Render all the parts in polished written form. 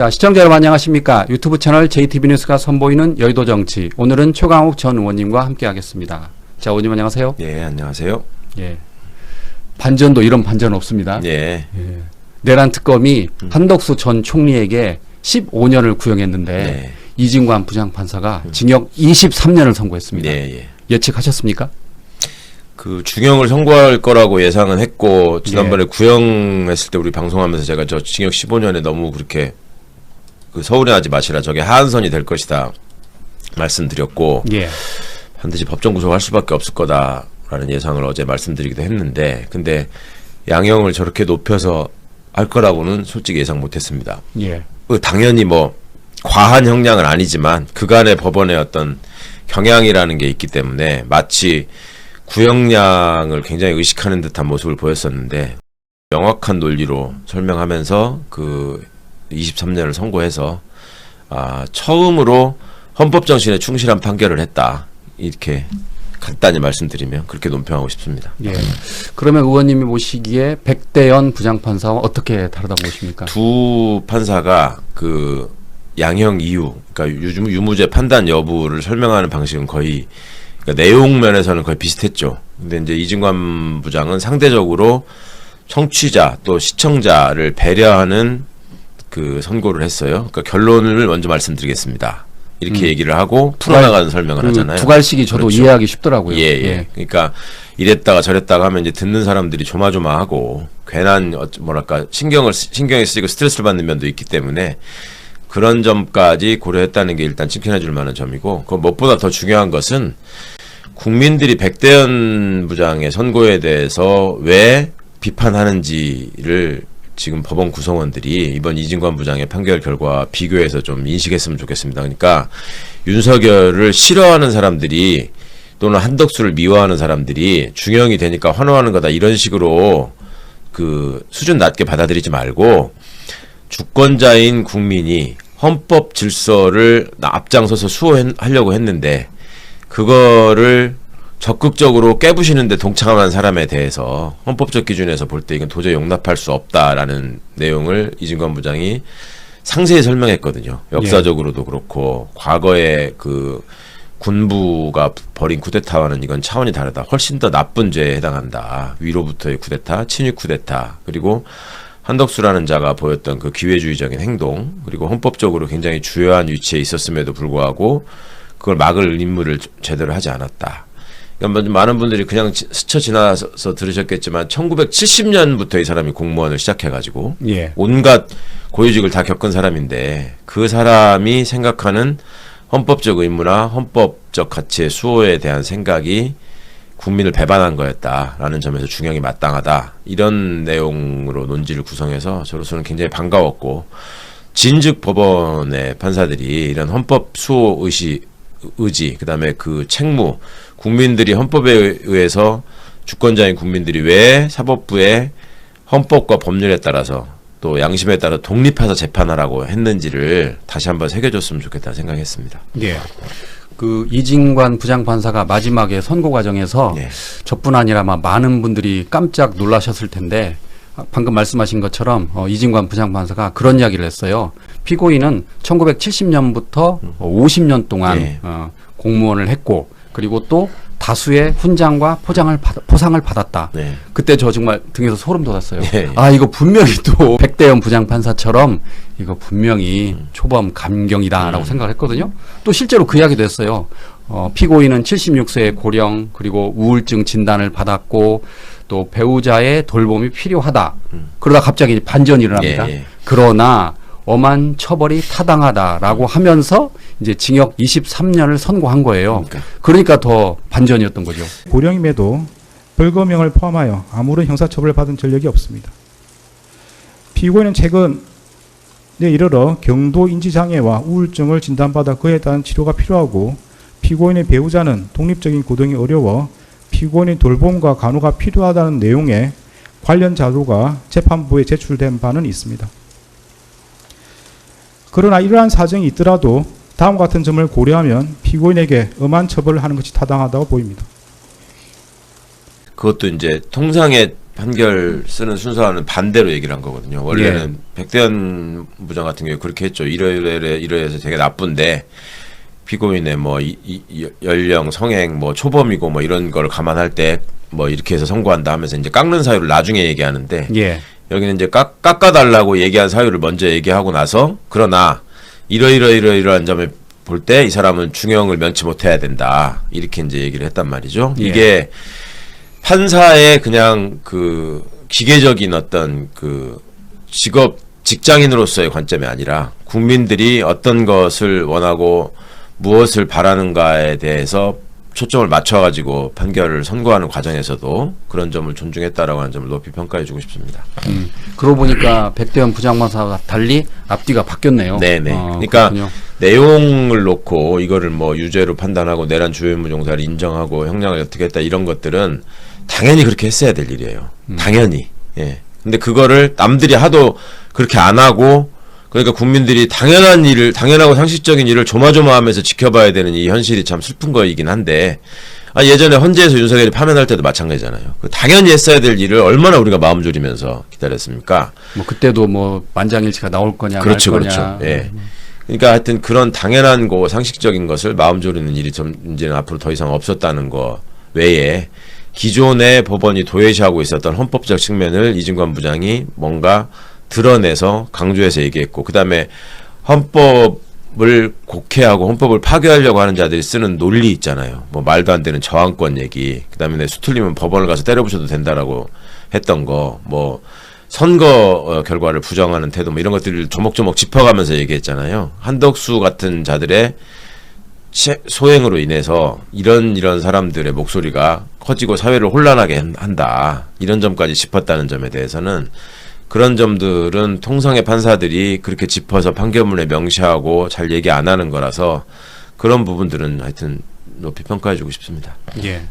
자, 시청자 여러분 안녕하십니까? 유튜브 채널 JTB뉴스가 선보이는 여의도 정치. 오늘은 최강욱 전 의원님과 함께 하겠습니다. 자, 의원님 안녕하세요. 예, 안녕하세요. 예. 반전도 이런 반전 없습니다. 예. 예. 내란 특검이 한덕수 전 총리에게 15년을 구형했는데 네. 이진관 부장판사가 징역 23년을 선고했습니다. 예. 예측하셨습니까? 그 중형을 선고할 거라고 예상은 했고 지난번에 구형했을 때 우리 방송하면서 제가 저 징역 15년에 너무 그렇게 그 서울행하지 마시라 저게 하한선이 될 것이다 말씀드렸고 예. 반드시 법정 구속할 수밖에 없을 거다라는 예상을 어제 말씀드리기도 했는데 근데 양형을 저렇게 높여서 할 거라고는 솔직히 예상 못했습니다. 예. 당연히 뭐 과한 형량은 아니지만 그간의 법원의 어떤 경향이라는 게 있기 때문에 마치 구형량을 굉장히 의식하는 듯한 모습을 보였었는데 명확한 논리로 설명하면서 그 23년을 선고해서 처음으로 헌법 정신에 충실한 판결을 했다. 이렇게 간단히 말씀드리면 그렇게 논평하고 싶습니다. 예. 그러면 의원님이 보시기에 백대연 부장판사와 어떻게 다르다고 보십니까? 두 판사가 그 양형 이유, 그러니까 유무죄 판단 여부를 설명하는 방식은 거의 그러니까 내용 면에서는 거의 비슷했죠. 근데 이제 이진관 부장은 상대적으로 청취자 또 시청자를 배려하는 그 선고를 했어요. 그러니까 결론을 먼저 말씀드리겠습니다. 이렇게 얘기를 하고 풀어나가는 설명을 하잖아요. 두 갈씩이 저도 그렇죠. 이해하기 쉽더라고요. 예. 그러니까 이랬다가 저랬다가 하면 이제 듣는 사람들이 조마조마하고 괜한 뭐랄까 신경이 쓰이고 스트레스를 받는 면도 있기 때문에 그런 점까지 고려했다는 게 일단 칭찬해 줄 만한 점이고 그 무엇보다 더 중요한 것은 국민들이 백대연 부장의 선고에 대해서 왜 비판하는지를 지금 법원 구성원들이 이번 이진관 부장의 판결 결과와 비교해서 좀 인식했으면 좋겠습니다. 그러니까 윤석열을 싫어하는 사람들이 또는 한덕수를 미워하는 사람들이 중형이 되니까 환호하는 거다 이런 식으로 그 수준 낮게 받아들이지 말고 주권자인 국민이 헌법 질서를 앞장서서 수호하려고 했는데 그거를 적극적으로 깨부시는데 동참한 사람에 대해서 헌법적 기준에서 볼 때 이건 도저히 용납할 수 없다라는 내용을 이진관 부장이 상세히 설명했거든요. 역사적으로도 그렇고 과거에 그 군부가 벌인 쿠데타와는 이건 차원이 다르다. 훨씬 더 나쁜 죄에 해당한다. 위로부터의 쿠데타, 친위 쿠데타, 그리고 한덕수라는 자가 보였던 그 기회주의적인 행동, 그리고 헌법적으로 굉장히 주요한 위치에 있었음에도 불구하고 그걸 막을 임무를 제대로 하지 않았다. 그러니까 많은 분들이 그냥 스쳐 지나서 들으셨겠지만 1970년부터 이 사람이 공무원을 시작해가지고 온갖 고위직을 다 겪은 사람인데 그 사람이 생각하는 헌법적 의무나 헌법적 가치의 수호에 대한 생각이 국민을 배반한 거였다라는 점에서 중형이 마땅하다. 이런 내용으로 논지를 구성해서 저로서는 굉장히 반가웠고 진즉 법원의 판사들이 이런 헌법 수호 의지 그다음에 그 책무 국민들이 헌법에 의해서 주권자인 국민들이 왜 사법부의 헌법과 법률에 따라서 또 양심에 따라 독립해서 재판하라고 했는지를 다시 한번 새겨줬으면 좋겠다 생각했습니다. 예. 그 이진관 부장판사가 마지막에 선고 과정에서 저뿐 아니라 많은 분들이 깜짝 놀라셨을 텐데 방금 말씀하신 것처럼 이진관 부장판사가 그런 이야기를 했어요. 피고인은 1970년부터 50년 동안 공무원을 했고 그리고 또 다수의 훈장과 포상을 받았다. 그때 저 정말 등에서 소름 돋았어요. 이거 분명히 또 백대연 부장판사처럼 이거 분명히 초범 감경이다라고 생각을 했거든요. 또 실제로 그 이야기도 했어요. 피고인은 76세의 고령 그리고 우울증 진단을 받았고 또 배우자의 돌봄이 필요하다. 그러다 갑자기 반전이 일어납니다. 그러나 엄한 처벌이 타당하다라고 하면서 이제 징역 23년을 선고한 거예요. 그러니까 더 반전이었던 거죠. 고령임에도 벌금형을 포함하여 아무런 형사처벌을 받은 전력이 없습니다. 피고인은 최근에 이르러 경도 인지장애와 우울증을 진단받아 그에 따른 치료가 필요하고 피고인의 배우자는 독립적인 고등이 어려워 피고인의 돌봄과 간호가 필요하다는 내용의 관련 자료가 재판부에 제출된 바는 있습니다. 그러나 이러한 사정이 있더라도 다음과 같은 점을 고려하면 피고인에게 엄한 처벌을 하는 것이 타당하다고 보입니다. 그것도 이제 통상의 판결 쓰는 순서와는 반대로 얘기를 한 거거든요. 원래는 백대현 부장 같은 경우에 그렇게 했죠. 이러해서 되게 나쁜데 피고인의 뭐 연령, 성행, 뭐 초범이고 뭐 이런 걸 감안할 때 뭐 이렇게 해서 선고한다 하면서 이제 깎는 사유를 나중에 얘기하는데 예. 여기는 이제 깎아달라고 얘기한 사유를 먼저 얘기하고 나서 그러나 이러한 점을 볼 때 이 사람은 중형을 면치 못해야 된다 이렇게 이제 얘기를 했단 말이죠. 예. 이게 판사의 그냥 그 기계적인 어떤 그 직장인으로서의 관점이 아니라 국민들이 어떤 것을 원하고 무엇을 바라는가에 대해서 초점을 맞춰가지고 판결을 선고하는 과정에서도 그런 점을 존중했다라고 하는 점을 높이 평가해주고 싶습니다. 그러고 보니까 백대현 부장판사와 달리 앞뒤가 바뀌었네요. 네네. 그러니까 그렇군요. 내용을 놓고 이거를 뭐 유죄로 판단하고 내란 주요 임무 종사를 인정하고 형량을 어떻게 했다 이런 것들은 당연히 그렇게 했어야 될 일이에요. 당연히. 예. 근데 그거를 남들이 하도 그렇게 안 하고 그러니까 국민들이 당연하고 상식적인 일을 조마조마하면서 지켜봐야 되는 이 현실이 참 슬픈 거이긴 한데 예전에 헌재에서 윤석열이 파면할 때도 마찬가지잖아요. 당연히 했어야 될 일을 얼마나 우리가 마음 졸이면서 기다렸습니까? 뭐 그때도 뭐 만장일치가 나올 거냐 그렇죠, 말 거냐. 그렇죠. 예. 그러니까 하여튼 그런 당연한 거 상식적인 것을 마음 졸이는 일이 좀 이제는 앞으로 더 이상 없었다는 거 외에 기존의 법원이 도외시하고 있었던 헌법적 측면을 이진관 부장이 뭔가 드러내서 강조해서 얘기했고 그다음에 헌법을 곡해하고 헌법을 파괴하려고 하는 자들이 쓰는 논리 있잖아요. 뭐 말도 안 되는 저항권 얘기. 그다음에 내 수틀리면 법원을 가서 때려부셔도 된다라고 했던 거. 뭐 선거 결과를 부정하는 태도 뭐 이런 것들을 조목조목 짚어가면서 얘기했잖아요. 한덕수 같은 자들의 소행으로 인해서 이런 사람들의 목소리가 커지고 사회를 혼란하게 한다. 이런 점까지 짚었다는 점에 대해서는 그런 점들은 통상의 판사들이 그렇게 짚어서 판결문에 명시하고 잘 얘기 안 하는 거라서 그런 부분들은 하여튼 높이 평가해주고 싶습니다. 예.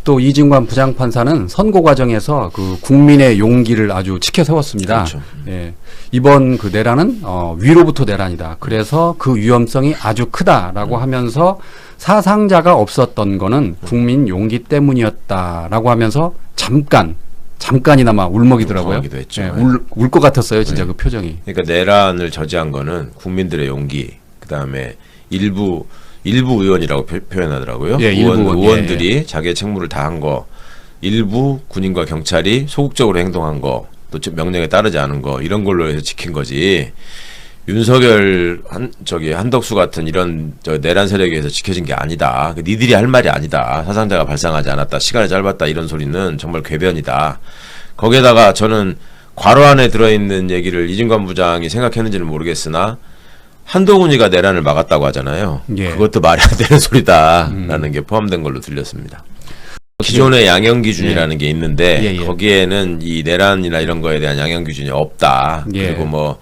또 이진관 부장판사는 선고 과정에서 그 국민의 용기를 아주 지켜 세웠습니다. 그렇죠. 예. 이번 그 내란은 위로부터 내란이다. 그래서 그 위험성이 아주 크다라고 하면서 사상자가 없었던 거는 국민 용기 때문이었다라고 하면서 잠깐이나마 울먹이더라고요. 울먹이기도 했죠. 예, 울 것 같았어요, 진짜 그 표정이. 그러니까 내란을 저지한 거는 국민들의 용기, 그 다음에 일부 의원이라고 표현하더라고요. 예, 의원들이 자기의 책무를 다한 거, 일부 군인과 경찰이 소극적으로 행동한 거, 또 명령에 따르지 않은 거 이런 걸로 해서 지킨 거지. 윤석열 한덕수 같은 이런 내란 세력에 의해서 지켜진 게 아니다. 니들이 할 말이 아니다. 사상자가 발생하지 않았다. 시간이 짧았다. 이런 소리는 정말 궤변이다. 거기에다가 저는 괄호 안에 들어있는 얘기를 이진관 부장이 생각했는지는 모르겠으나 한동훈이가 내란을 막았다고 하잖아요. 예. 그것도 말이 안 되는 소리다라는 게 포함된 걸로 들렸습니다. 기존의 양형 기준이라는 게 있는데 거기에는 이 내란이나 이런 거에 대한 양형 기준이 없다. 그리고 뭐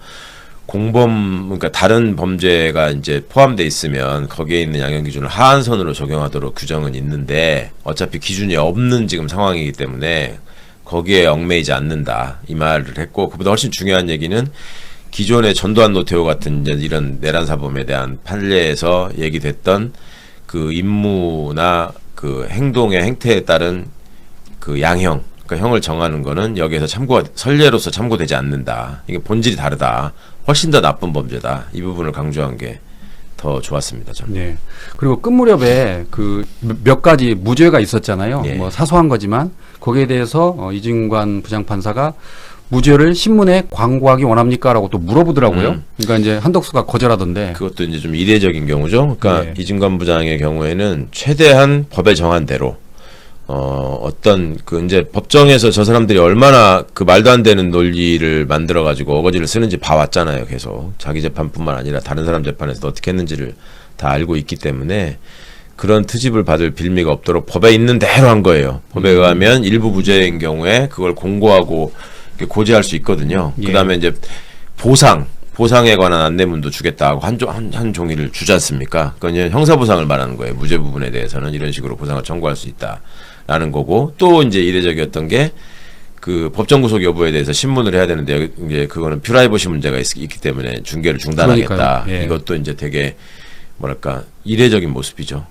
공범 그러니까 다른 범죄가 이제 포함돼 있으면 거기에 있는 양형 기준을 하한선으로 적용하도록 규정은 있는데 어차피 기준이 없는 지금 상황이기 때문에 거기에 얽매이지 않는다 이 말을 했고 그보다 훨씬 중요한 얘기는 기존의 전두환 노태우 같은 이제 이런 내란 사범에 대한 판례에서 얘기됐던 그 임무나 그 행동의 행태에 따른 그 양형 그러니까 형을 정하는 거는 여기에서 선례로서 참고되지 않는다. 이게 본질이 다르다. 훨씬 더 나쁜 범죄다. 이 부분을 강조한 게 더 좋았습니다. 저는. 네. 그리고 끝 무렵에 그 몇 가지 무죄가 있었잖아요. 예. 뭐 사소한 거지만 거기에 대해서 이진관 부장판사가 무죄를 신문에 광고하기 원합니까라고 또 물어보더라고요. 그러니까 이제 한덕수가 거절하던데. 그것도 이제 좀 이례적인 경우죠. 그러니까 예. 이진관 부장의 경우에는 최대한 법에 정한 대로 어떤 그 이제 법정에서 저 사람들이 얼마나 그 말도 안 되는 논리를 만들어 가지고 어거지를 쓰는지 봐왔잖아요. 계속 자기 재판뿐만 아니라 다른 사람 재판에서도 어떻게 했는지를 다 알고 있기 때문에 그런 트집을 받을 빌미가 없도록 법에 있는 대로 한 거예요. 법에 의하면 일부 무죄인 경우에 그걸 공고하고 고지할 수 있거든요. 예. 그다음에 이제 보상에 관한 안내문도 주겠다 하고 한 종이를 주지 않습니까? 그건 이제 형사보상을 말하는 거예요. 무죄 부분에 대해서는 이런 식으로 보상을 청구할 수 있다라는 거고 또 이제 이례적이었던 게 그 법정 구속 여부에 대해서 신문을 해야 되는데 이제 그거는 프라이버시 문제가 있기 때문에 중계를 중단하겠다. 예. 이것도 이제 되게 뭐랄까 이례적인 모습이죠.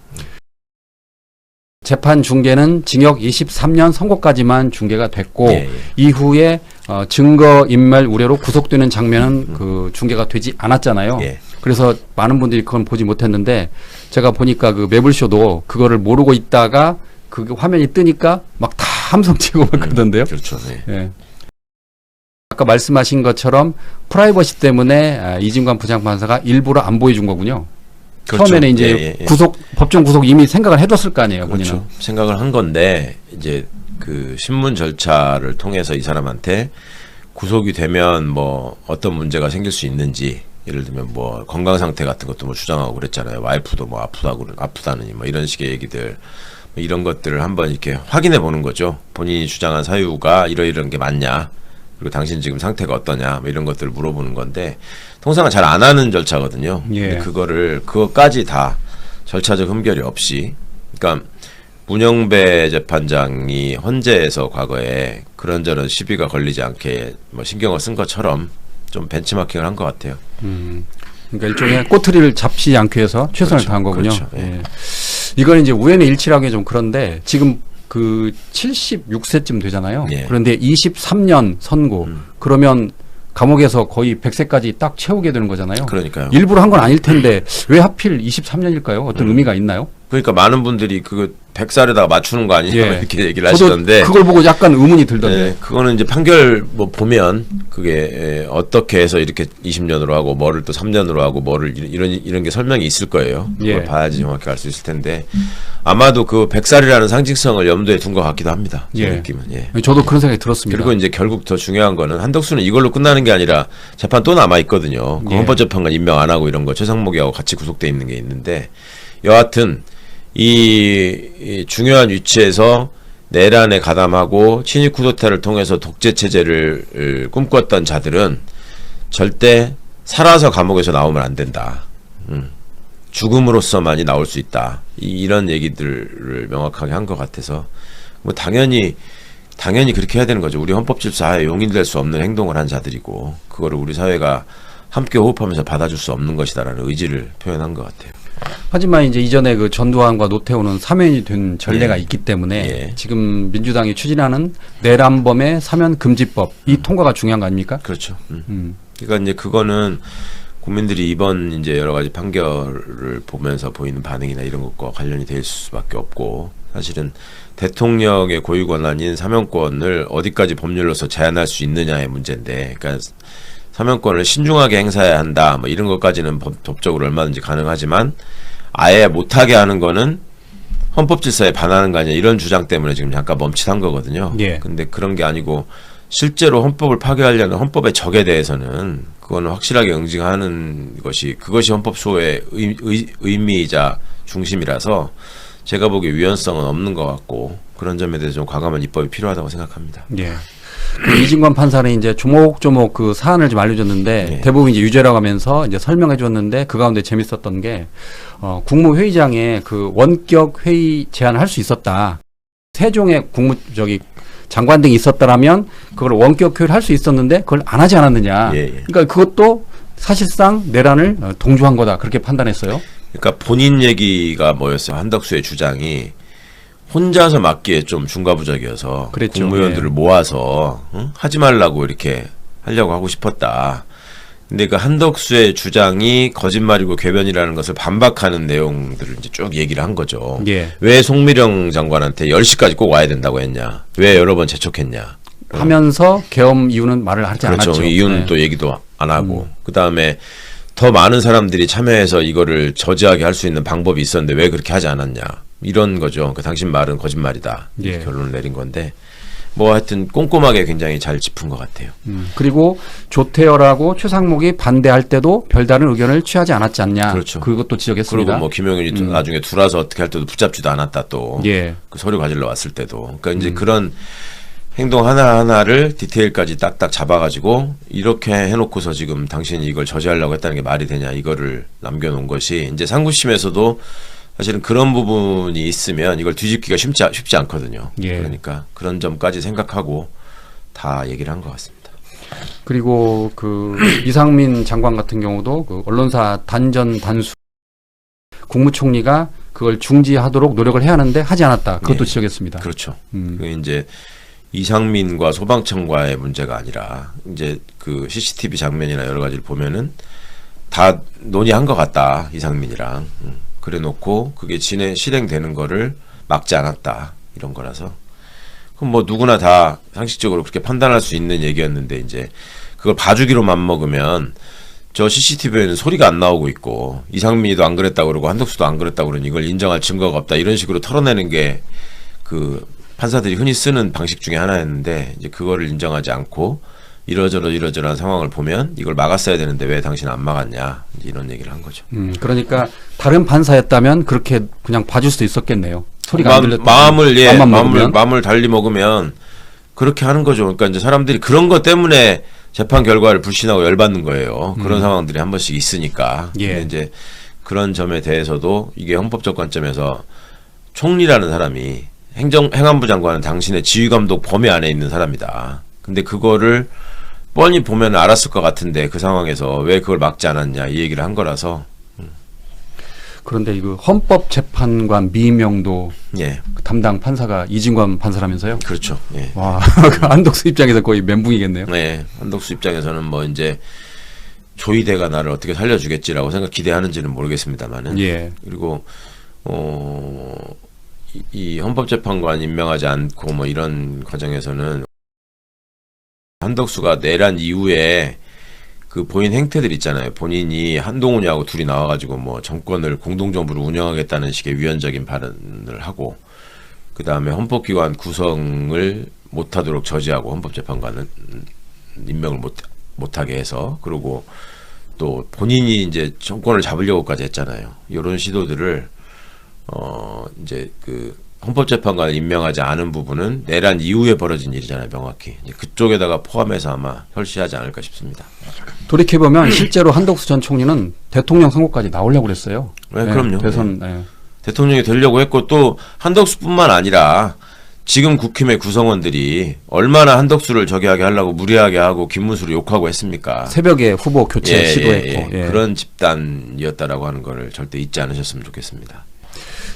재판 중계는 징역 23년 선고까지만 중계가 됐고 예, 예. 이후에 증거 인멸 우려로 구속되는 장면은 그 중계가 되지 않았잖아요. 예. 그래서 많은 분들이 그건 보지 못했는데 제가 보니까 그 매블쇼도 그거를 모르고 있다가 그 화면이 뜨니까 막 다 함성 치고 막 그러던데요. 그렇죠. 네. 예. 아까 말씀하신 것처럼 프라이버시 때문에 이진관 부장판사가 일부러 안 보여준 거군요. 그렇죠. 처음에는 이제 예, 예. 법정 구속 이미 생각을 해뒀을 거 아니에요. 그렇죠. 본인은. 생각을 한 건데 이제 그 신문 절차를 통해서 이 사람한테 구속이 되면 뭐 어떤 문제가 생길 수 있는지, 예를 들면 뭐 건강 상태 같은 것도 뭐 주장하고 그랬잖아요. 와이프도 뭐 아프다느니 뭐 이런 식의 얘기들, 뭐 이런 것들을 한번 이렇게 확인해 보는 거죠. 본인이 주장한 사유가 이런 게 맞냐, 그리고 당신 지금 상태가 어떠냐, 뭐 이런 것들을 물어보는 건데 통상은 잘 안 하는 절차거든요. 예. 근데 그것까지 다 절차적 흠결이 없이, 그러니까 문영배 재판장이 헌재에서 과거에 그런저런 시비가 걸리지 않게 뭐 신경을 쓴 것처럼 좀 벤치마킹을 한 것 같아요. 그러니까 일종의 꼬투리를 잡지 않기 위해서 최선을 그렇죠. 다한 거군요. 그렇죠. 예. 예. 이건 이제 우연의 일치라기 좀 그런데 지금 그 76세쯤 되잖아요. 예. 그런데 23년 선고. 그러면 감옥에서 거의 100세까지 딱 채우게 되는 거잖아요. 그러니까요. 일부러 한 건 아닐 텐데 왜 하필 23년일까요? 어떤 의미가 있나요? 그러니까 많은 분들이 그거 100살에다가 맞추는 거 아니냐 예. 이렇게 얘기를 저도 하시던데, 그걸 보고 약간 의문이 들던데. 네, 그거는 이제 판결 뭐 보면 그게 어떻게 해서 이렇게 20년으로 하고 뭐를 또 3년으로 하고 뭐를 이런 게 설명이 있을 거예요. 그걸 예. 봐야지 정확히 알 수 있을 텐데 아마도 그 100살이라는 상징성을 염두에 둔 것 같기도 합니다. 제 예. 느낌은. 예. 저도 그런 생각이 들었습니다. 그리고 이제 결국 더 중요한 거는 한덕수는 이걸로 끝나는 게 아니라 재판 또 남아 있거든요. 그 예. 헌법재판관 임명 안 하고 이런 거 최상목이하고 같이 구속돼 있는 게 있는데, 여하튼 이 중요한 위치에서 내란에 가담하고 친일 쿠데타를 통해서 독재 체제를 꿈꿨던 자들은 절대 살아서 감옥에서 나오면 안 된다. 죽음으로써만이 나올 수 있다. 이런 얘기들을 명확하게 한 것 같아서 뭐 당연히 그렇게 해야 되는 거죠. 우리 헌법질서하에 용인될 수 없는 행동을 한 자들이고 그거를 우리 사회가 함께 호흡하면서 받아줄 수 없는 것이다라는 의지를 표현한 것 같아요. 하지만 이제 이전에 그 전두환과 노태우는 사면이 된 전례가 예. 있기 때문에 예. 지금 민주당이 추진하는 내란범의 사면 금지법 이 통과가 중요한 거 아닙니까? 그렇죠. 그러니까 이제 그거는 국민들이 이번 이제 여러 가지 판결을 보면서 보이는 반응이나 이런 것과 관련이 될 수밖에 없고, 사실은 대통령의 고유 권한인 사면권을 어디까지 법률로서 제한할 수 있느냐의 문제인데, 그러니까 사면권을 신중하게 행사해야 한다, 뭐 이런 것까지는 법적으로 얼마든지 가능하지만 아예 못하게 하는 거는 헌법 질서에 반하는 거 아니야, 이런 주장 때문에 지금 잠깐 멈칫한 거거든요. 예. 근데 그런 게 아니고 실제로 헌법을 파괴하려는 헌법의 적에 대해서는 그거는 확실하게 응징하는 것이, 그것이 헌법 수호의 의미이자 중심이라서 제가 보기에 위헌성은 없는 것 같고, 그런 점에 대해서 좀 과감한 입법이 필요하다고 생각합니다. 예. 그 이진관 판사는 이제 조목조목 그 사안을 좀 알려줬는데 예. 대부분 이제 유죄라고 하면서 이제 설명해 줬는데 그 가운데 재밌었던 게 국무회의장에 그 원격 회의 제안을 할 수 있었다. 세종의 장관 등이 있었다라면 그걸 원격 회의를 할 수 있었는데 그걸 안 하지 않았느냐. 예, 예. 그러니까 그것도 사실상 내란을 동조한 거다 그렇게 판단했어요. 그러니까 본인 얘기가 뭐였어요? 한덕수의 주장이 혼자서 맡기에 좀 중과부적이어서 그랬죠. 국무위원들을 예. 모아서 하지 말라고 이렇게 하려고 하고 싶었다. 근데 그 한덕수의 주장이 거짓말이고 궤변이라는 것을 반박하는 내용들을 이제 쭉 얘기를 한 거죠. 예. 왜 송미령 장관한테 10시까지 꼭 와야 된다고 했냐? 왜 여러 번 재촉했냐? 하면서 계엄 이유는 말을 하지 그렇죠. 않았죠. 이유는 네. 또 얘기도 안 하고, 그 다음에 더 많은 사람들이 참여해서 이거를 저지하게 할 수 있는 방법이 있었는데 왜 그렇게 하지 않았냐, 이런 거죠. 그 당신 말은 거짓말이다, 예. 결론을 내린 건데, 뭐 하여튼 꼼꼼하게 굉장히 잘 짚은 것 같아요. 그리고 조태열하고 최상목이 반대할 때도 별다른 의견을 취하지 않았지 않냐. 그렇죠. 그것도 지적했습니다. 그리고 뭐 김용현이 또 나중에 둘아서 어떻게 할 때도 붙잡지도 않았다, 또 예. 그 서류 가지러 왔을 때도. 그러니까 이제 그런 행동 하나하나를 디테일까지 딱딱 잡아가지고 이렇게 해놓고서 지금 당신이 이걸 저지하려고 했다는 게 말이 되냐, 이거를 남겨놓은 것이, 이제 상구심에서도 사실은 그런 부분이 있으면 이걸 뒤집기가 쉽지 않거든요. 예. 그러니까 그런 점까지 생각하고 다 얘기를 한 것 같습니다. 그리고 그 이상민 장관 같은 경우도 그 언론사 단전 단수 국무총리가 그걸 중지하도록 노력을 해야 하는데 하지 않았다. 그것도 예. 지적했습니다. 그렇죠. 그 이제 이상민과 소방청과의 문제가 아니라 이제 그 CCTV 장면이나 여러 가지를 보면은 다 논의한 것 같다. 이상민이랑. 그래놓고 그게 실행되는 거를 막지 않았다. 이런 거라서. 그럼 뭐 누구나 다 상식적으로 그렇게 판단할 수 있는 얘기였는데 이제 그걸 봐주기로만 먹으면 저 CCTV에는 소리가 안 나오고 있고 이상민이도 안 그랬다고 그러고 한덕수도 안 그랬다고 그러니 이걸 인정할 증거가 없다. 이런 식으로 털어내는 게 그 판사들이 흔히 쓰는 방식 중에 하나였는데 이제 그거를 인정하지 않고 이러저러한 상황을 보면 이걸 막았어야 되는데 왜 당신 안 막았냐 이제 이런 얘기를 한 거죠. 그러니까 다른 판사였다면 그렇게 그냥 봐줄 수도 있었겠네요. 소리가 안 들렸다. 마음을 달리 먹으면 그렇게 하는 거죠. 그러니까 이제 사람들이 그런 것 때문에 재판 결과를 불신하고 열받는 거예요. 그런 상황들이 한 번씩 있으니까. 예. 근데 이제 그런 점에 대해서도 이게 헌법적 관점에서 총리라는 사람이 행안부 장관은 당신의 지휘감독 범위 안에 있는 사람이다. 근데 그거를 뻔히 보면 알았을 것 같은데 그 상황에서 왜 그걸 막지 않았냐 이 얘기를 한 거라서. 그런데 이거 헌법재판관 미임명도 예, 담당 판사가 이진관 판사라면서요? 그렇죠. 예. 와, 그 한덕수 입장에서 거의 멘붕이겠네요. 네, 한덕수 입장에서는 뭐 이제 조이대가 나를 어떻게 살려주겠지라고 기대하는지는 모르겠습니다만은. 예. 그리고 이 헌법재판관 임명하지 않고 뭐 이런 과정에서는 한덕수가 내란 이후에 그 보인 행태들 있잖아요. 본인이 한동훈이하고 둘이 나와가지고 뭐 정권을 공동정부를 운영하겠다는 식의 위헌적인 발언을 하고 그 다음에 헌법기관 구성을 못하도록 저지하고 헌법재판관은 임명을 못하게 해서 그리고 또 본인이 이제 정권을 잡으려고까지 했잖아요. 이런 시도들을 이제 그 헌법재판관을 임명하지 않은 부분은 내란 이후에 벌어진 일이잖아요. 명확히 이제 그쪽에다가 포함해서 아마 설시하지 않을까 싶습니다. 돌이켜보면 실제로 한덕수 전 총리는 대통령 선거까지 나오려고 그랬어요. 네, 그럼요. 대선. 네. 대통령이 되려고 했고 또 한덕수뿐만 아니라 지금 국힘의 구성원들이 얼마나 한덕수를 저기하게 하려고 무리하게 하고 김문수를 욕하고 했습니까? 새벽에 후보 교체 시도했고. 예. 그런 집단이었다라고 하는 거를 절대 잊지 않으셨으면 좋겠습니다.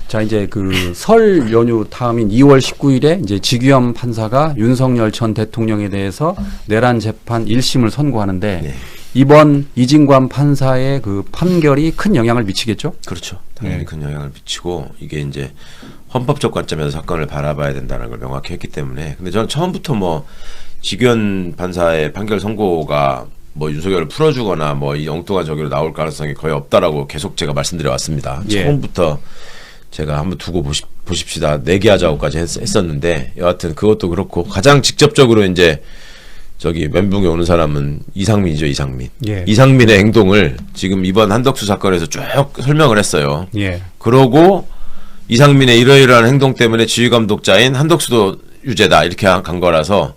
자, 이제 그 설 연휴 다음인 2월 19일에 이제 지규현 판사가 윤석열 전 대통령에 대해서 내란 재판 1심을 선고하는데 네. 이번 이진관 판사의 그 판결이 큰 영향을 미치겠죠? 그렇죠. 당연히 네. 큰 영향을 미치고 이게 이제 헌법적 관점에서 사건을 바라봐야 된다는 걸 명확히 했기 때문에 근데 저는 처음부터 뭐 지규현 판사의 판결 선고가 뭐 윤석열을 풀어주거나 뭐 이 엉뚱한 저기로 나올 가능성이 거의 없다라고 계속 제가 말씀드려 왔습니다. 예. 처음부터 제가 한번 두고 보십시다. 내기하자고까지 했었는데 여하튼 그것도 그렇고 가장 직접적으로 이제 저기 멘붕에 오는 사람은 이상민이죠. 이상민. 예. 이상민의 행동을 지금 이번 한덕수 사건에서 쭉 설명을 했어요. 예. 그러고 이상민의 이러이러한 행동 때문에 지휘감독자인 한덕수도 유죄다 이렇게 간 거라서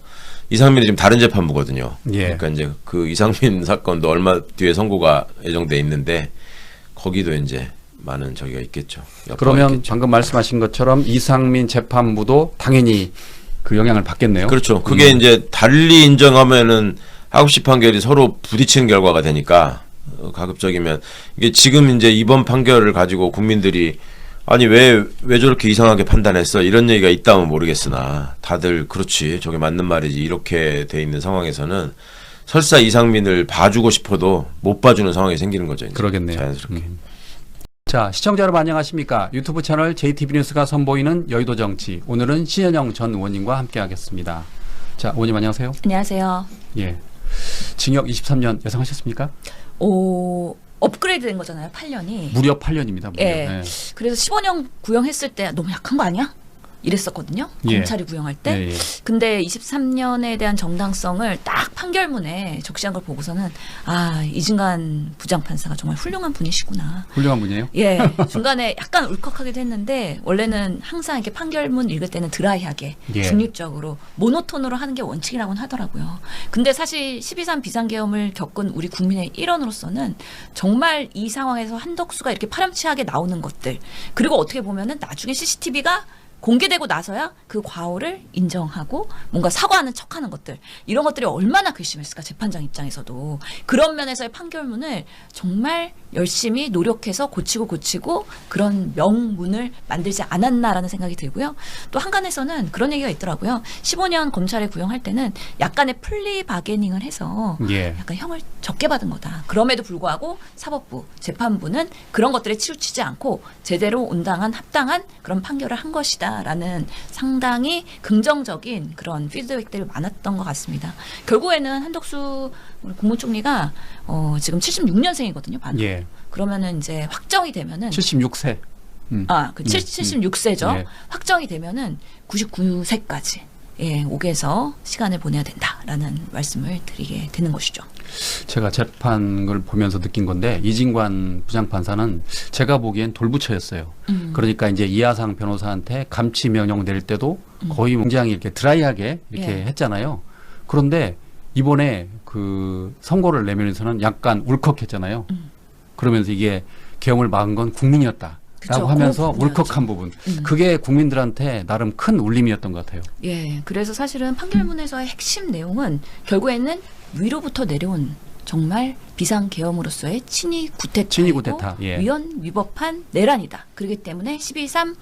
이상민이 지금 다른 재판부거든요. 예. 그러니까 이제 그 이상민 사건도 얼마 뒤에 선고가 예정돼 있는데 거기도 이제 많은 저기가 있겠죠. 그러면 있겠죠. 방금 말씀하신 것처럼 이상민 재판부도 당연히 그 영향을 받겠네요. 그렇죠. 그게 이제 달리 인정하면은 하급식 판결이 서로 부딪히는 결과가 되니까 가급적이면 이게 지금 이제 이번 판결을 가지고 국민들이 아니 왜 저렇게 이상하게 판단했어 이런 얘기가 있다면 모르겠으나 다들 그렇지 저게 맞는 말이지 이렇게 돼 있는 상황에서는 설사 이상민을 봐주고 싶어도 못 봐주는 상황이 생기는 거죠. 이제. 그러겠네요. 자연스럽게. 자, 시청자 여러분 안녕하십니까? 유튜브 채널 JTB 뉴스가 선보이는 여의도 정치. 오늘은 신현영 전 의원님과 함께하겠습니다. 자, 의원님 안녕하세요. 안녕하세요. 예. 징역 23년 예상하셨습니까? 업그레이드 된 거잖아요. 8년이. 무려 8년입니다. 무려. 예. 예. 그래서 15년 구형했을 때 너무 약한 거 아니야? 이랬었거든요. 예. 검찰이 구형할 때. 예, 예. 근데 23년에 대한 정당성을 딱 판결문에 적시한 걸 보고서는 아, 이진관 부장판사가 정말 훌륭한 분이시구나. 훌륭한 분이에요. 예. 중간에 약간 울컥하기도 했는데 원래는 항상 이렇게 판결문 읽을 때는 드라이하게 예. 중립적으로 모노톤으로 하는 게 원칙이라고는 하더라고요. 근데 사실 12.3 비상계엄을 겪은 우리 국민의 일원으로서는 정말 이 상황에서 한덕수가 이렇게 파렴치하게 나오는 것들 그리고 어떻게 보면은 나중에 CCTV가 공개되고 나서야 그 과오를 인정하고 뭔가 사과하는 척하는 것들 이런 것들이 얼마나 괘씸했을까 재판장 입장에서도 그런 면에서의 판결문을 정말 열심히 노력해서 고치고 그런 명문을 만들지 않았나라는 생각이 들고요. 또 한간에서는 그런 얘기가 있더라고요. 15년 검찰에 구형할 때는 약간의 플리 바게닝을 해서 예. 약간 형을 적게 받은 거다. 그럼에도 불구하고 사법부, 재판부는 그런 것들에 치우치지 않고 제대로 온당한 합당한 그런 판결을 한 것이다라는 상당히 긍정적인 그런 피드백들이 많았던 것 같습니다. 결국에는 한덕수 우리 국무총리가 지금 76년생이거든요. 예. 그러면은 이제 확정이 되면은 76세. 76세죠. 예. 확정이 되면은 99세까지 옥에서 시간을 보내야 된다라는 말씀을 드리게 되는 것이죠. 제가 재판을 보면서 느낀 건데 이진관 부장판사는 제가 보기엔 돌부처였어요. 그러니까 이제 이하상 변호사한테 감치 명령 낼 때도 거의 굉장히 이렇게 드라이하게 이렇게 예. 했잖아요. 그런데 이번에 그 선고를 내면서는 약간 울컥했잖아요. 그러면서 이게 계엄을 막은 건 국민이었다. 그쵸, 라고 하면서 그 부분이었죠. 울컥한 부분. 그게 국민들한테 나름 큰 울림이었던 것 같아요. 예, 그래서 사실은 판결문에서의 핵심 내용은 결국에는 위로부터 내려온 정말 비상계엄으로서의 친위 구태타이고 친위 구태타, 예. 위헌 위법한 내란이다. 그렇기 때문에 12.3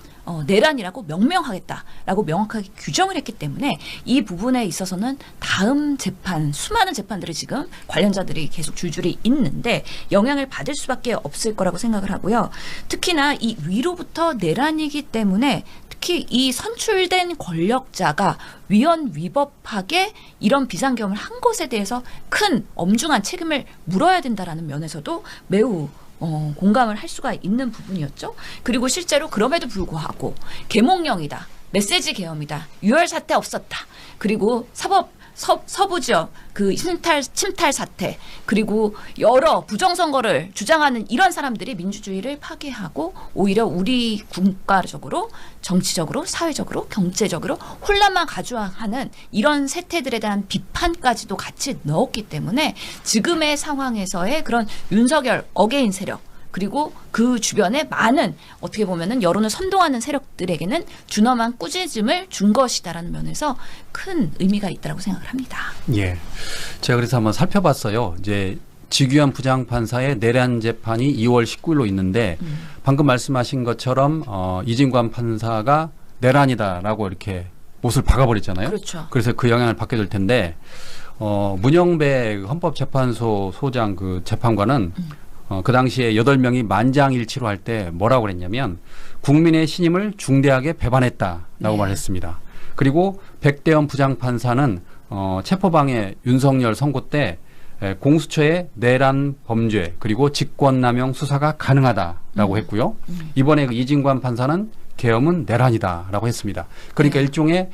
내란이라고 명명하겠다라고 명확하게 규정을 했기 때문에 이 부분에 있어서는 다음 재판, 수많은 재판들이 지금 관련자들이 계속 줄줄이 있는데 영향을 받을 수밖에 없을 거라고 생각을 하고요. 특히나 이 위로부터 내란이기 때문에 특히 이 선출된 권력자가 위헌 위법하게 이런 비상계엄을 한 것에 대해서 큰 엄중한 책임을 물어야 된다라는 면에서도 매우 공감을 할 수가 있는 부분이었죠. 그리고 실제로 그럼에도 불구하고 계몽령이다, 메시지 계엄이다, 유혈 사태 없었다. 그리고 서부 지역 그 침탈 사태 그리고 여러 부정선거를 주장하는 이런 사람들이 민주주의를 파괴하고 오히려 우리 국가적으로 정치적으로 사회적으로 경제적으로 혼란만 가져가는 이런 세태들에 대한 비판까지도 같이 넣었기 때문에 지금의 상황에서의 그런 윤석열 어게인 세력 그리고 그 주변에 많은 어떻게 보면은 여론을 선동하는 세력들에게는 준엄한 꾸짖음을 준 것이다라는 면에서 큰 의미가 있다고 생각을 합니다. 예. 제가 그래서 한번 살펴봤어요. 이제 지규현 부장판사의 내란 재판이 2월 19일로 있는데 방금 말씀하신 것처럼 이진관 판사가 내란이다라고 이렇게 못을 박아버렸잖아요. 그렇죠. 그래서 그 영향을 받게 될 텐데 문영배 헌법재판소 소장 그 재판관은 그 당시에 8명이 만장일치로 할 때 뭐라고 그랬냐면 국민의 신임을 중대하게 배반했다라고 말했습니다. 그리고 백대현 부장판사는 체포방해 윤석열 선고 때 공수처의 내란 범죄 그리고 직권남용 수사가 가능하다라고 했고요. 이번에 그 이진관 판사는 계엄은 내란이다라고 했습니다. 그러니까 일종의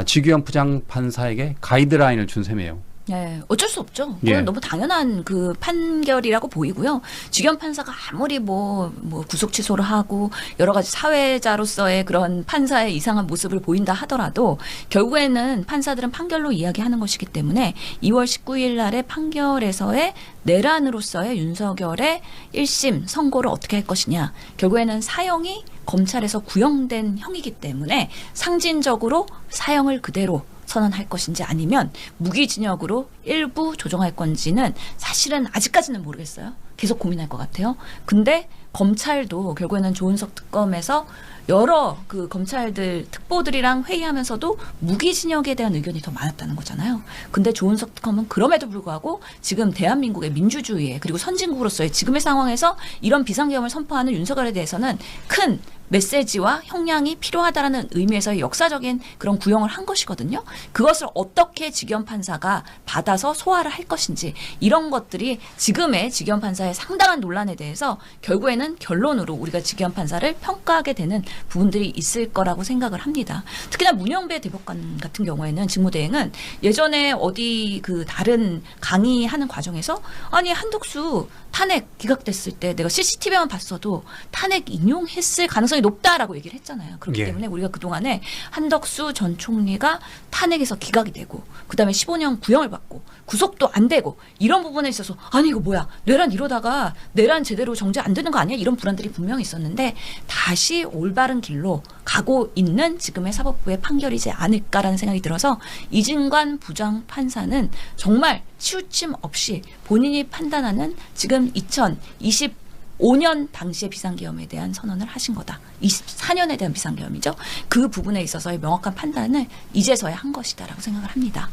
지규현 부장판사에게 가이드라인을 준 셈이에요. 네, 어쩔 수 없죠. 그건 예. 너무 당연한 그 판결이라고 보이고요. 지겸 판사가 아무리 뭐 구속 취소를 하고 여러 가지 사회자로서의 그런 판사의 이상한 모습을 보인다 하더라도 결국에는 판사들은 판결로 이야기하는 것이기 때문에 2월 19일 날의 판결에서의 내란으로서의 윤석열의 1심 선고를 어떻게 할 것이냐. 결국에는 사형이 검찰에서 구형된 형이기 때문에 상징적으로 사형을 그대로 선언할 것인지 아니면 무기징역으로 일부 조정할 건지는 사실은 아직까지는 모르겠어요. 계속 고민할 것 같아요. 근데 검찰도 결국에는 조은석 특검에서 여러 그 검찰들 특보들이랑 회의하면서도 무기징역에 대한 의견이 더 많았다는 거잖아요. 근데 조은석 특검은 그럼에도 불구하고 지금 대한민국의 민주주의에 그리고 선진국으로서의 지금의 상황에서 이런 비상계엄을 선포하는 윤석열에 대해서는 큰 메시지와 형량이 필요하다라는 의미에서의 역사적인 그런 구형을 한 것이거든요. 그것을 어떻게 지겸 판사가 받아서 소화를 할 것인지 이런 것들이 지금의 지겸 판사의 상당한 논란에 대해서 결국에는 결론으로 우리가 지겸 판사를 평가하게 되는 부분들이 있을 거라고 생각을 합니다. 특히나 문영배 대법관 같은 경우에는 직무대행은 예전에 어디 그 다른 강의하는 과정에서 아니 한덕수 탄핵 기각됐을 때 내가 CCTV만 봤어도 탄핵 인용했을 가능성이 높다라고 얘기를 했잖아요. 그렇기 예. 때문에 우리가 그동안에 한덕수 전 총리가 탄핵에서 기각이 되고 그다음에 15년 구형을 받고 구속도 안 되고 이런 부분에 있어서 아니 이거 뭐야 내란 이러다가 내란 제대로 정제 안 되는 거 아니야? 아니야? 이런 불안들이 분명히 있었는데 다시 올바른 길로 가고 있는 지금의 사법부의 판결이지 않을까라는 생각이 들어서 이진관 부장판사는 정말 치우침 없이 본인이 판단하는 지금 2025년 당시의 비상계엄에 대한 선언을 하신 거다. 24년에 대한 비상계엄이죠. 그 부분에 있어서의 명확한 판단을 이제서야 한 것이다라고 생각을 합니다.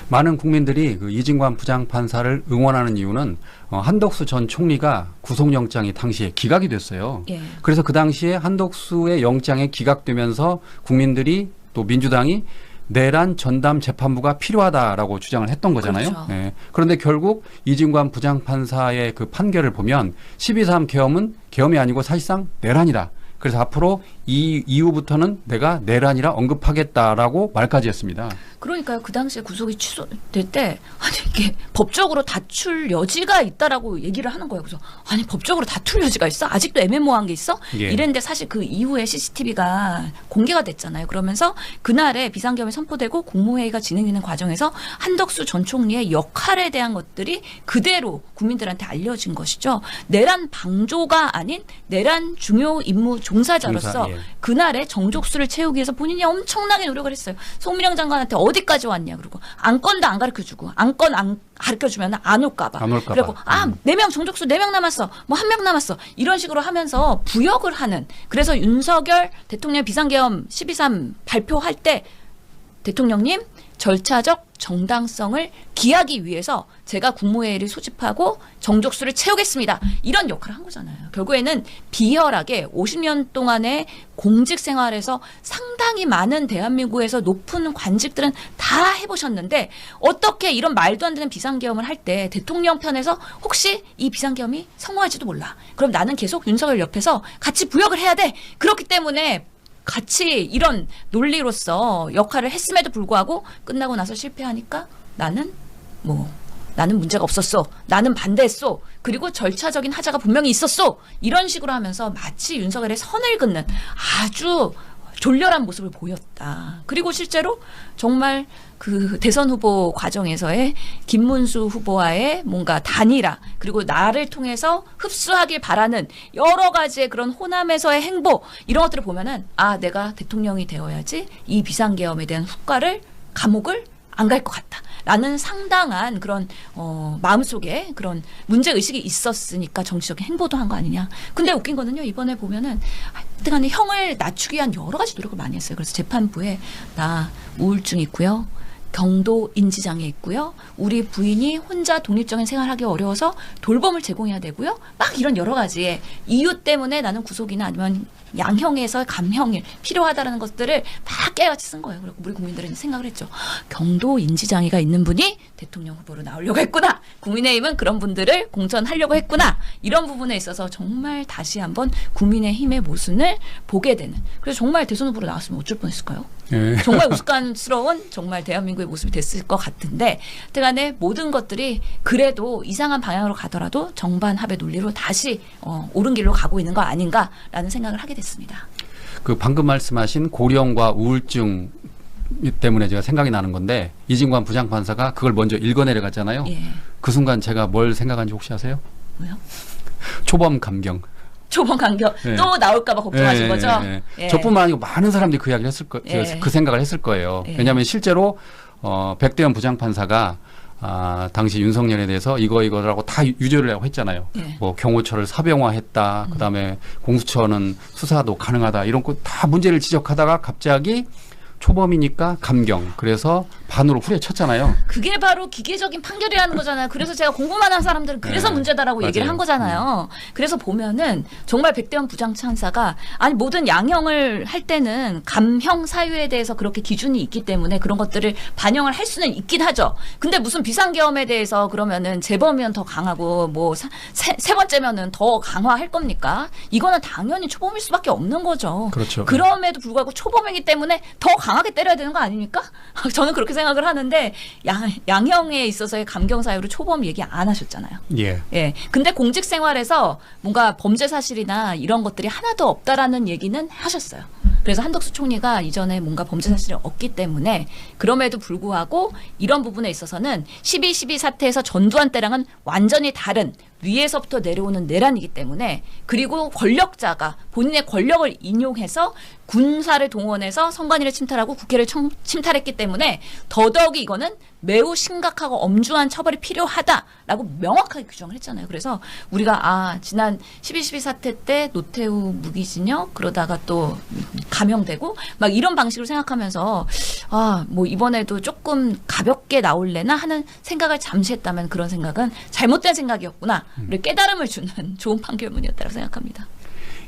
많은 국민들이 그 이진관 부장판사를 응원하는 이유는 한덕수 전 총리가 구속영장이 당시에 기각이 됐어요. 예. 그래서 그 당시에 한덕수의 영장이 기각되면서 국민들이 또 민주당이 내란 전담 재판부가 필요하다라고 주장을 했던 거잖아요. 그렇죠. 예. 그런데 결국 이진관 부장판사의 그 판결을 보면 12.3 계엄은 계엄이 아니고 사실상 내란이다. 그래서 앞으로 이후부터는 내가 내란이라 언급하겠다라고 말까지 했습니다. 그러니까요. 그 당시에 구속이 취소될 때 아니 이게 법적으로 다툴 여지가 있다라고 얘기를 하는 거예요. 그래서 아니 법적으로 다툴 여지가 있어? 아직도 애매모호한 게 있어? 예. 이랬는데 사실 그 이후에 CCTV가 공개가 됐잖아요. 그러면서 그날에 비상계엄이 선포되고 국무회의가 진행되는 과정에서 한덕수 전 총리의 역할에 대한 것들이 그대로 국민들한테 알려진 것이죠. 내란 방조가 아닌 내란 중요 임무 종사자로서 종사, 예. 그날의 정족수를 채우기 위해서 본인이 엄청나게 노력을 했어요. 송민영 장관한테 어디까지 왔냐 그러고 안건도 안 가르쳐주고 안건 안 가르쳐주면 안 올까봐. 안 올까봐. 그리고 4명 정족수 4명 남았어. 뭐 1명 남았어. 이런 식으로 하면서 부역을 하는. 그래서 윤석열 대통령 비상계엄 12.3 발표할 때 대통령님 절차적 정당성을 기하기 위해서 제가 국무회의를 소집하고 정족수를 채우겠습니다. 이런 역할을 한 거잖아요. 결국에는 비열하게 50년 동안의 공직 생활에서 상당히 많은 대한민국에서 높은 관직들은 다 해보셨는데 어떻게 이런 말도 안 되는 비상계엄을 할 때 대통령 편에서 혹시 이 비상계엄이 성공할지도 몰라. 그럼 나는 계속 윤석열 옆에서 같이 부역을 해야 돼. 그렇기 때문에 같이 이런 논리로서 역할을 했음에도 불구하고 끝나고 나서 실패하니까 나는 문제가 없었어. 나는 반대했어. 그리고 절차적인 하자가 분명히 있었어. 이런 식으로 하면서 마치 윤석열의 선을 긋는 아주 졸렬한 모습을 보였다. 그리고 실제로 정말 그 대선 후보 과정에서의 김문수 후보와의 뭔가 단일화 그리고 나를 통해서 흡수하길 바라는 여러 가지의 그런 호남에서의 행보 이런 것들을 보면은 내가 대통령이 되어야지 이 비상계엄에 대한 후과를 감옥을 안 갈 것 같다. 라는 상당한 그런 마음속에 그런 문제의식이 있었으니까 정치적인 행보도 한 거 아니냐. 근데 웃긴 거는요. 이번에 보면은 하여튼간에 형을 낮추기 위한 여러 가지 노력을 많이 했어요. 그래서 재판부에 나 우울증 있고요. 경도 인지장애 있고요. 우리 부인이 혼자 독립적인 생활하기 어려워서 돌봄을 제공해야 되고요. 막 이런 여러 가지의 이유 때문에 나는 구속이나 아니면 양형에서 감형이 필요하다는 것들을 막 깨같이 쓴 거예요. 그리고 우리 국민들은 생각을 했죠. 경도 인지장애가 있는 분이 대통령 후보로 나오려고 했구나. 국민의힘은 그런 분들을 공천하려고 했구나. 이런 부분에 있어서 정말 다시 한번 국민의힘의 모순을 보게 되는. 그래서 정말 대선 후보로 나왔으면 어쩔 뻔했을까요? 예. 정말 우스꽝스러운 정말 대한민국의 모습이 됐을 것 같은데 하여튼간에 모든 것들이 그래도 이상한 방향으로 가더라도 정반합의 논리로 다시 옳은 길로 가고 있는 거 아닌가라는 생각을 하게 됐습니다. 그 방금 말씀하신 고령과 우울증 때문에 제가 생각이 나는 건데 이진관 부장판사가 그걸 먼저 읽어내려갔잖아요. 예. 그 순간 제가 뭘 생각한지 혹시 아세요? 뭐요? 초범 감경. 초범 강경 예. 또 나올까봐 걱정하신 예, 거죠? 예, 예. 예. 저뿐만 아니고 많은 사람들이 그 이야기를 했을 예. 그 생각을 했을 거예요. 예. 왜냐하면 실제로 백대현 부장판사가 당시 윤석열에 대해서 이거라고 다 유죄를 하고 했잖아요. 예. 뭐 경호처를 사병화했다. 그다음에 공수처는 수사도 가능하다. 이런 거 다 문제를 지적하다가 갑자기 초범이니까 감경. 그래서 반으로 후려쳤잖아요. 그게 바로 기계적인 판결이라는 거잖아요. 그래서 제가 공부만 한 사람들은 그래서 네, 문제다라고 맞아요. 얘기를 한 거잖아요. 그래서 보면은 정말 백대현 부장판사가 아니 모든 양형을 할 때는 감형 사유에 대해서 그렇게 기준이 있기 때문에 그런 것들을 반영을 할 수는 있긴 하죠. 근데 무슨 비상계엄에 대해서 그러면은 재범이면 더 강하고 뭐 세 번째면은 더 강화할 겁니까? 이거는 당연히 초범일 수밖에 없는 거죠. 그렇죠. 그럼에도 불구하고 초범이기 때문에 더 강하게 때려야 되는 거 아닙니까? 저는 그렇게 생각을 하는데 양형에 있어서의 감경 사유로 초범 얘기 안 하셨잖아요. 예. 예. 근데 공직 생활에서 뭔가 범죄 사실이나 이런 것들이 하나도 없다라는 얘기는 하셨어요. 그래서 한덕수 총리가 이전에 뭔가 범죄 사실이 없기 때문에 그럼에도 불구하고 이런 부분에 있어서는 12.12 사태에서 전두환 때랑은 완전히 다른 위에서부터 내려오는 내란이기 때문에 그리고 권력자가 본인의 권력을 인용해서 군사를 동원해서 선관위를 침탈하고 국회를 침탈했기 때문에 더더욱이 이거는 매우 심각하고 엄중한 처벌이 필요하다라고 명확하게 규정을 했잖아요. 그래서 우리가 지난 12.12 사태 때 노태우 무기징역 그러다가 또 감형되고 막 이런 방식으로 생각하면서 뭐 이번에도 조금 가볍게 나올래나 하는 생각을 잠시 했다면 그런 생각은 잘못된 생각이었구나를 깨달음을 주는 좋은 판결문이었다고 생각합니다.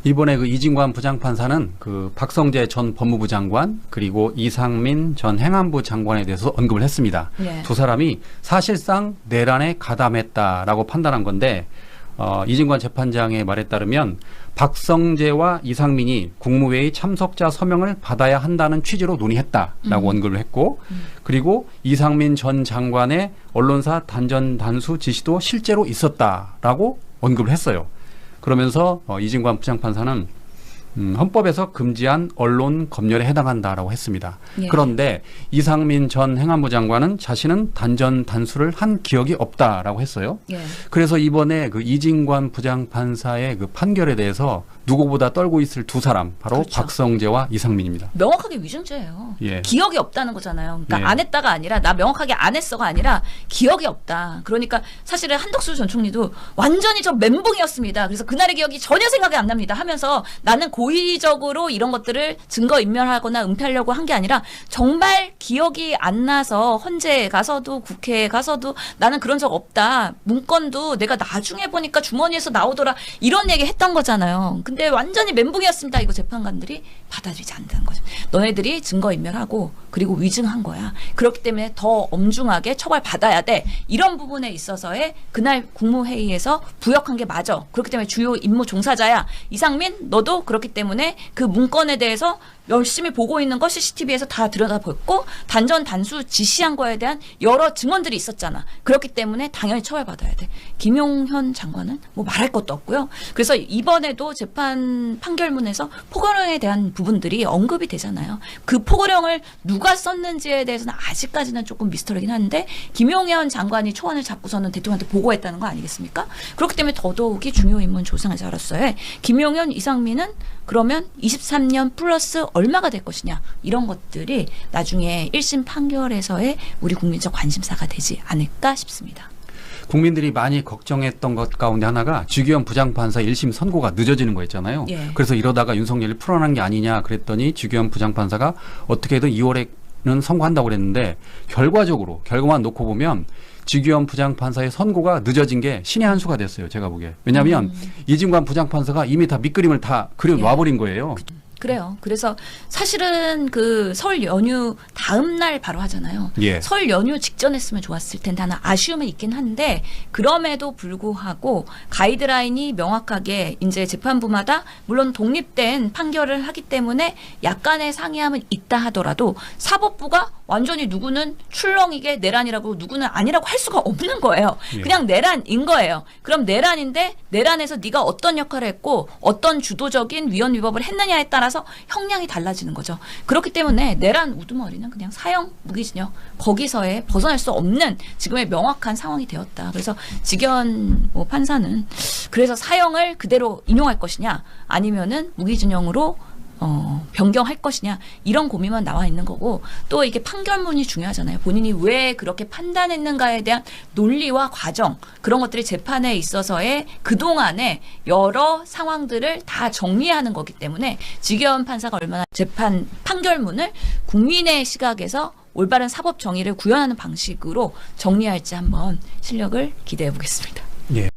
이번에 그 이진관 부장판사는 그 박성재 전 법무부 장관 그리고 이상민 전 행안부 장관에 대해서 언급을 했습니다. 예. 두 사람이 사실상 내란에 가담했다라고 판단한 건데 이진관 재판장의 말에 따르면 박성재와 이상민이 국무회의 참석자 서명을 받아야 한다는 취지로 논의했다라고 언급을 했고 그리고 이상민 전 장관의 언론사 단전 단수 지시도 실제로 있었다라고 언급을 했어요. 그러면서 이진관 부장판사는 헌법에서 금지한 언론 검열에 해당한다라고 했습니다. 예. 그런데 이상민 전 행안부 장관은 자신은 단전 단수를 한 기억이 없다라고 했어요. 예. 그래서 이번에 그 이진관 부장판사의 그 판결에 대해서 누구보다 떨고 있을 두 사람 바로 그렇죠. 박성재와 이상민입니다. 명확하게 위증죄예요. 예. 기억이 없다는 거잖아요. 그러니까 예. 안 했다가 아니라 나 명확하게 안 했어가 아니라 기억이 없다. 그러니까 사실은 한덕수 전 총리도 완전히 저 멘붕이었습니다. 그래서 그날의 기억이 전혀 생각이 안 납니다 하면서 나는 고의적으로 이런 것들을 증거인멸하거나 은폐하려고 한 게 아니라 정말 기억이 안 나서 헌재에 가서도 국회에 가서도 나는 그런 적 없다. 문건도 내가 나중에 보니까 주머니에서 나오더라. 이런 얘기 했던 거잖아요. 근데 완전히 멘붕이었습니다. 이거 재판관들이 받아들이지 않는 거죠. 너네들이 증거인멸하고 그리고 위증한 거야. 그렇기 때문에 더 엄중하게 처벌받아야 돼. 이런 부분에 있어서의 그날 국무회의에서 부역한 게 맞아. 그렇기 때문에 주요 임무 종사자야. 이상민 너도 그렇기 때문에 그 문건에 대해서 열심히 보고 있는 거 CCTV에서 다 들여다봤고 단전 단수 지시한 거에 대한 여러 증언들이 있었잖아. 그렇기 때문에 당연히 처벌받아야 돼. 김용현 장관은 뭐 말할 것도 없고요. 그래서 이번에도 재판 판결문에서 포고령에 대한 부분들이 언급이 되잖아요. 그 포고령을 누가 썼는지에 대해서는 아직까지는 조금 미스터리긴 한데 김용현 장관이 초안을 잡고서는 대통령한테 보고했다는 거 아니겠습니까? 그렇기 때문에 더더욱이 중요 인물 조사자로서의 김용현, 이상민은 그러면 23년 플러스 얼마가 될 것이냐 이런 것들이 나중에 1심 판결에서의 우리 국민적 관심사가 되지 않을까 싶습니다. 국민들이 많이 걱정했던 것 가운데 하나가 주기현 부장판사 1심 선고가 늦어지는 거였잖아요. 예. 그래서 이러다가 윤석열이 풀어난 게 아니냐 그랬더니 주기현 부장판사가 어떻게든 2월에는 선고한다고 그랬는데 결과만 놓고 보면 주기현 부장판사의 선고가 늦어진 게 신의 한 수가 됐어요. 제가 보기에. 왜냐하면 이진관 부장판사가 이미 다 밑그림을 다 그려놔버린 거예요. 그래요. 그래서 사실은 그 설 연휴 다음 날 바로 하잖아요. 예. 설 연휴 직전 했으면 좋았을 텐데 하나 아쉬움은 있긴 한데 그럼에도 불구하고 가이드라인이 명확하게 이제 재판부마다 물론 독립된 판결을 하기 때문에 약간의 상이함은 있다 하더라도 사법부가 완전히 누구는 출렁이게 내란이라고 누구는 아니라고 할 수가 없는 거예요. 예. 그냥 내란인 거예요. 그럼 내란인데 내란에서 네가 어떤 역할을 했고 어떤 주도적인 위헌 위법을 했느냐에 따라서 형량이 달라지는 거죠. 그렇기 때문에 내란 우두머리는 그냥 사형 무기징역 거기서에 벗어날 수 없는 지금의 명확한 상황이 되었다. 그래서 직연 판사는 그래서 사형을 그대로 인용할 것이냐 아니면은 무기징역으로 변경할 것이냐 이런 고민만 나와 있는 거고 또 이게 판결문이 중요하잖아요. 본인이 왜 그렇게 판단했는가에 대한 논리와 과정 그런 것들이 재판에 있어서의 그동안의 여러 상황들을 다 정리하는 거기 때문에 직연 판사가 얼마나 재판 판결문을 국민의 시각에서 올바른 사법 정의를 구현하는 방식으로 정리할지 한번 실력을 기대해 보겠습니다. 예.